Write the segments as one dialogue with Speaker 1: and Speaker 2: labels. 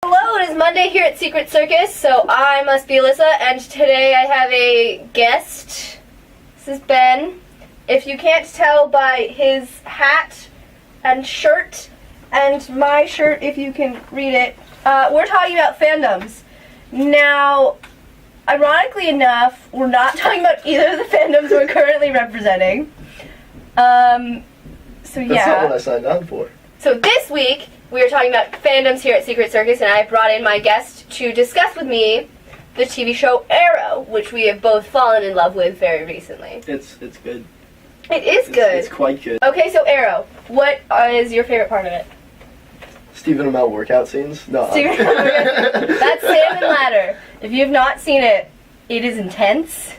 Speaker 1: Hello, it is Monday here at SekritCircus, so I must be Alyssa, and today I have a guest. This is Ben. If you can't tell by his hat and shirt, and my shirt if you can read it, we're talking about fandoms. Now, ironically enough, we're not talking about either of the fandoms we're currently representing. So yeah.
Speaker 2: That's not what I signed on for.
Speaker 1: So this week, we are talking about fandoms here at SekritCircus, and I brought in my guest to discuss with me the TV show Arrow, which we have both fallen in love with very recently.
Speaker 2: It's good.
Speaker 1: It is good.
Speaker 2: It's quite good.
Speaker 1: Okay, so Arrow, what is your favorite part of it?
Speaker 2: Stephen Amell workout scenes? No.
Speaker 1: Stephen Amell workout scenes. That's Salmon Ladder. If you have not seen it, it is intense,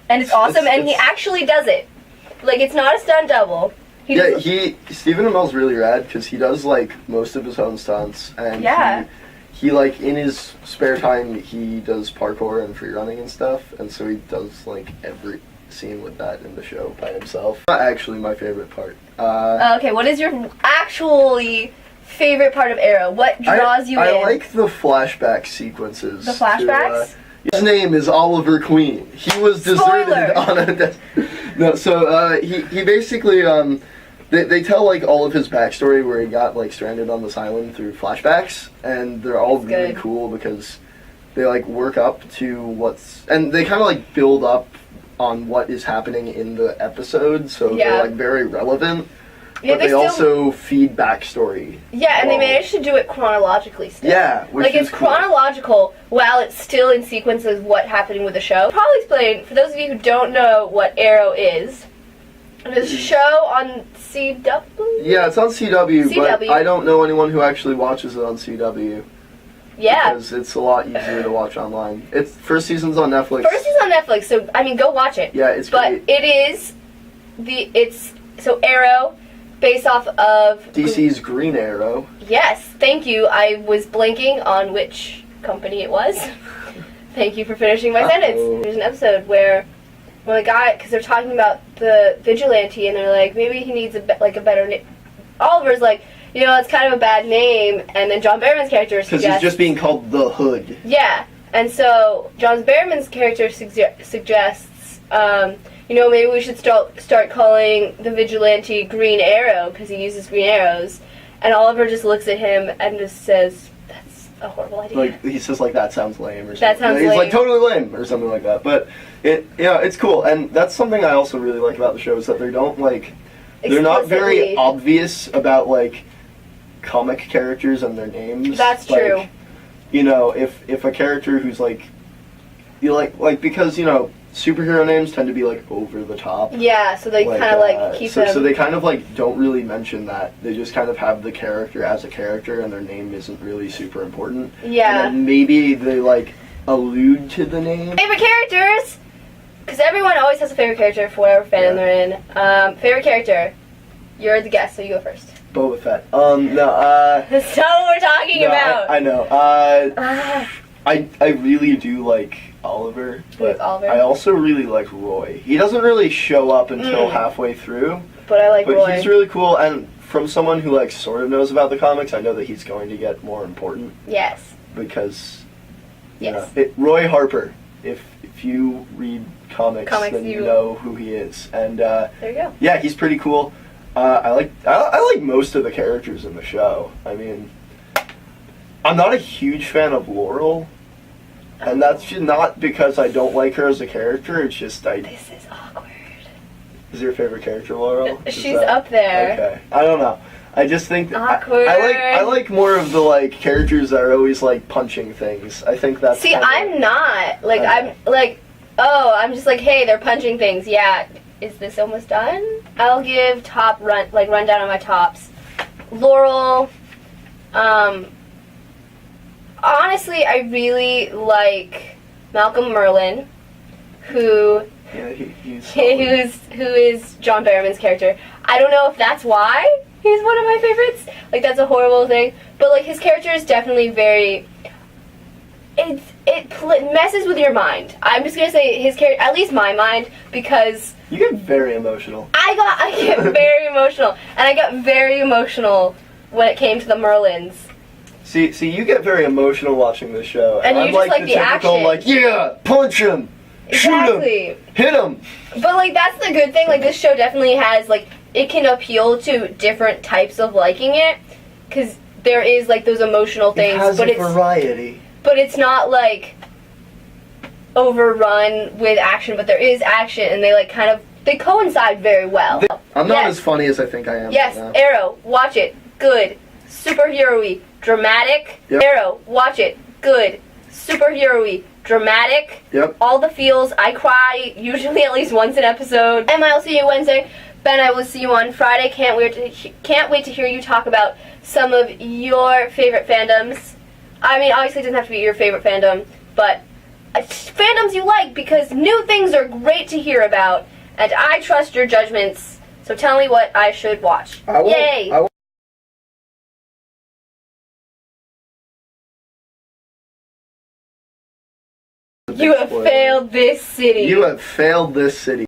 Speaker 1: and it's awesome, and he actually does it. Like, it's not a stunt double.
Speaker 2: Stephen Amell's really rad because he does like most of his own stunts, and he like in his spare time he does parkour and free running and stuff, and so he does like every scene with that in the show by himself. Not actually my favorite part.
Speaker 1: Okay, what is your actually favorite part of Arrow? What draws you in?
Speaker 2: I like the flashback sequences.
Speaker 1: The flashbacks?
Speaker 2: His name is Oliver Queen. He was deserted on a no. So he basically They tell like all of his backstory where he got like stranded on this island through flashbacks, and they're all really cool because they like work up to and they kind of like build up on what is happening in the episode, so they're like very relevant. But they also feed backstory. Yeah,
Speaker 1: and they managed to do it chronologically still.
Speaker 2: Yeah, which is
Speaker 1: it's chronological while it's still in sequence of what happened with the show. Probably explain, for those of you who don't know what Arrow is, it's a show on CW?
Speaker 2: Yeah, it's on CW, but I don't know anyone who actually watches it on CW.
Speaker 1: Yeah.
Speaker 2: Because it's a lot easier to watch online. First season's on Netflix.
Speaker 1: First season's on Netflix, so, I mean, go watch it.
Speaker 2: Yeah, it's great.
Speaker 1: But so Arrow, based off of
Speaker 2: DC's Green Arrow.
Speaker 1: Yes, thank you. I was blanking on which company it was. Thank you for finishing my sentence. There's an episode where the guy, because they're talking about the vigilante, and they're like, maybe he needs a better name. Oliver's like, it's kind of a bad name, and then John Barrowman's character suggests...
Speaker 2: Because he's just being called the Hood.
Speaker 1: Yeah, and so John Barrowman's character suggests, maybe we should start calling the vigilante Green Arrow, because he uses green arrows, and Oliver just looks at him and just says, that's a horrible idea.
Speaker 2: Like, he says, like, that sounds lame, or something.
Speaker 1: That sounds
Speaker 2: lame.
Speaker 1: He's
Speaker 2: like, totally lame, or something like that, but... it's cool, and that's something I also really like about the show, is that they don't, like, they're not very obvious about, like, comic characters and their names.
Speaker 1: That's true.
Speaker 2: If a character who's, like, because, superhero names tend to be, like, over the top.
Speaker 1: Yeah, so they kind of, like, keep them...
Speaker 2: So they kind of, like, don't really mention that. They just kind of have the character as a character, and their name isn't really super important.
Speaker 1: Yeah.
Speaker 2: And then maybe they, like, allude to the name.
Speaker 1: Favorite characters! Because everyone always has a favorite character for whatever fandom they're in. Favorite character. You're the guest, so you go first.
Speaker 2: Boba Fett.
Speaker 1: That's not what we're talking about.
Speaker 2: I know. I really do like Oliver, but I also really like Roy. He doesn't really show up until halfway through.
Speaker 1: But I like Roy.
Speaker 2: But he's really cool, and from someone who like sort of knows about the comics, I know that he's going to get more important.
Speaker 1: Yes.
Speaker 2: Because Roy Harper, if you read comics then you know who he is. And
Speaker 1: there you go.
Speaker 2: Yeah, he's pretty cool. I like most of the characters in the show. I mean, I'm not a huge fan of Laurel, and that's just not because I don't like her as a character. It's just
Speaker 1: This is awkward.
Speaker 2: Is your favorite character Laurel?
Speaker 1: She's up there.
Speaker 2: Okay, I don't know. I just think
Speaker 1: awkward.
Speaker 2: I like more of the like characters that are always like punching things. I think that's.
Speaker 1: See, I'm not like I'm like, I'm just like, hey, they're punching things. Yeah. Is this almost done? I'll give rundown on my tops. Laurel, honestly, I really like Malcolm Merlin, who is John Barrowman's character. I don't know if that's why he's one of my favorites. Like, that's a horrible thing. But, like, his character is definitely very... It messes with your mind. I'm just gonna say his character, at least my mind, because...
Speaker 2: You get very emotional.
Speaker 1: I get very emotional. And I got very emotional when it came to the Merlins.
Speaker 2: See, you get very emotional watching this show,
Speaker 1: And you
Speaker 2: I'm
Speaker 1: just like
Speaker 2: the
Speaker 1: the
Speaker 2: typical,
Speaker 1: action.
Speaker 2: like, yeah, punch him, shoot him,
Speaker 1: Exactly.
Speaker 2: hit him.
Speaker 1: But, like, that's the good thing. Like, this show definitely has, like, it can appeal to different types of liking it. Because there is, like, those emotional things.
Speaker 2: It has
Speaker 1: but
Speaker 2: a variety.
Speaker 1: But it's not, like, overrun with action. But there is action, and they, like, kind of, they coincide very well.
Speaker 2: I'm not
Speaker 1: Yes.
Speaker 2: as funny as I think I am
Speaker 1: Yes,
Speaker 2: right now.
Speaker 1: Arrow, watch it. Good. Superhero-y. Dramatic.
Speaker 2: Yep.
Speaker 1: Arrow, watch it. Good. Superhero-y. Dramatic.
Speaker 2: Yep.
Speaker 1: All the feels. I cry usually at least once an episode. Emma, I'll see you Wednesday. Ben, I will see you on Friday. Can't wait to hear you talk about some of your favorite fandoms. I mean, obviously it doesn't have to be your favorite fandom, but fandoms you like, because new things are great to hear about, and I trust your judgments. So tell me what I should watch. Yay! You have failed this city.
Speaker 2: You have failed this city.